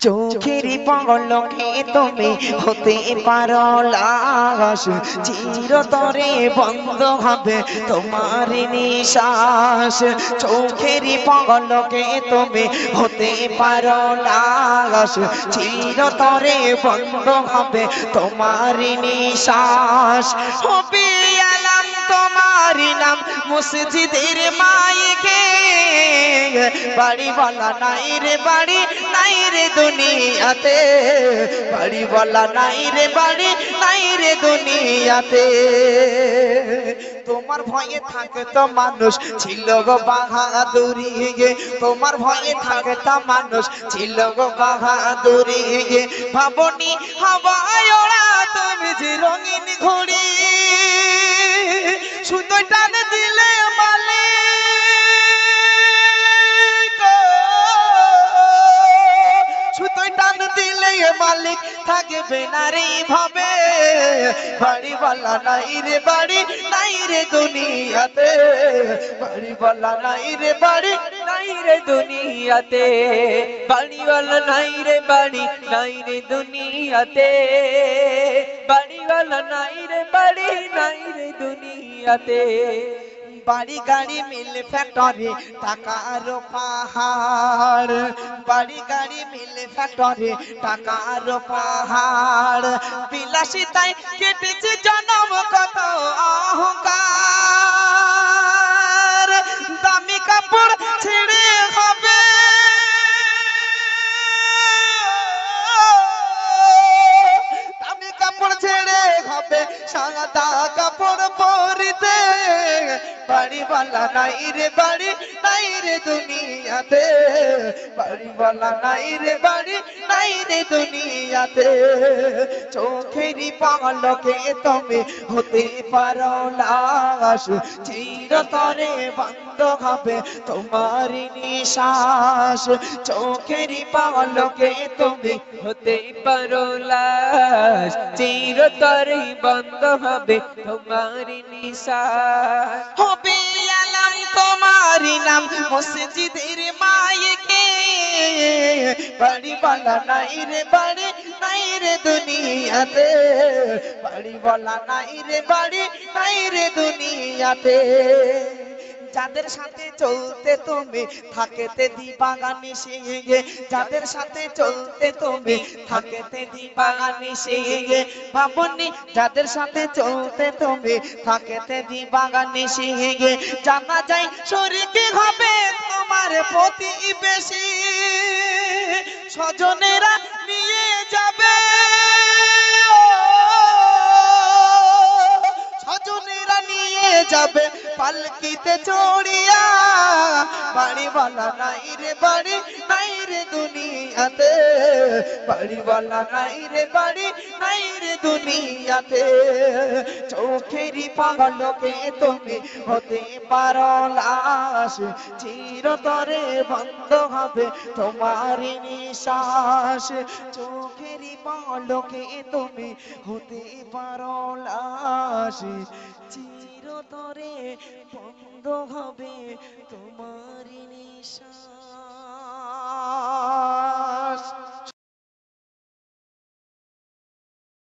চোখেরই পলকে তুমি হতে পারো লাশ, চিরতরে বন্ধ হবে তোমার নিঃশ্বাস। চোখেরই পলকে তুমি হতে পারো লাশ, চিরতরে বন্ধ হবে তোমার নিঃশ্বাস। হবে আলাম তোমারি নাম মসজিদের মাইকে, বাড়ি বলা নাই রে বাড়ি নাই রে দুনিয়াতে, বাড়ি বলা নাই রে বাড়ি নাই রে দুনিয়াতে। তোমার ভয়ে থাকে তো মানুষ ছিল গো বাহাদুরি গে, তোমার ভয়ে থাকে তো মানুষ ছিল গো বাহাদুরি গে। ভাবনি হাওয়ায় ওড়া তুমি যে রঙিন ঘুড়ি, সুতোয় টান দিলে মালিক, সুতোয় টান দিলে মালিক থাকবে না রে ভাবে, বাড়ি বলা নাই রে বাড়ি নাই রে দুনিয়াতে, বাড়ি বলা নাই রে বাড়ি নাই রে দুনিয়াতে, বাড়ি বলা নাই রে বাড়ি নাই রে দুনিয়াতে, বাড়ি বলা নাই রে বাড়ি নাই রে দুনিয়াতে। বাড়ি গাড়ি মিল ফ্যাক্টরি টাকার পাহাড়, বাড়ি গাড়ি মিল ফ্যাক্টরি টাকার পাহাড়, বিলাসিতায় কেটেছে জনম কত অহংকার। দামি কাপড় ছেড়ে হবে, দামি কাপড় ছেড়ে হবে সাদা কাপড় পরিতে, বাড়ি বলা নাই রে বাড়ি নাই রে দুনিয়াতে, বাড়ি বলা নাই রে বাড়ি নাই রে দুনিয়াতে। চোখেরই পলকে তুমি হতে পারো লাশ, চিরতরে বন্ধ হবে তোমার নিঃশ্বাস। চোখেরই পলকে তুমি হতে পারো লাশ, চিরতরে বন্ধ হবে তোমার নিঃশ্বাস। হবে আলাম তোমারি নাম মসজিদের মাইকে, বাড়ি বলা নাই রে বাড়ি নাই রে দুনিয়াতে, বাড়ি বলা নাই রে বাড়ি নাই রে দুনিয়াতে। যাদের সাথে চলতে তুমি থাকেতে দিবাগানি সিংহে, যাদের সাথে চলতে তুমি থাকেতে দিবাগানি সিংহে। ভাবনি যাদের সাথে চলতে তুমি থাকেতে দিবাগানি সিংহে, জানা যায় শরীকে হবে তোমার প্রতিবেশী, স্বজনেরা নিয়ে যাবে, স্বজনেরা নিয়ে যাবে পালকিতে চড়িয়া, বাড়ি বলা নাই রে বাড়ি নাই রে দুনিয়াতে, বাড়ি বলা নাই রে বাড়ি নাই রে দুনিয়াতে। চোখেরই পলকে তুমি হতে পারো লাশ, চিরতরে বন্ধ হবে তোমার নিঃশ্বাস। চোখেরই পলকে তুমি হতে পারো লাশ, চিরতরে বন্ধ হবে তোমার নিঃশ্বাস।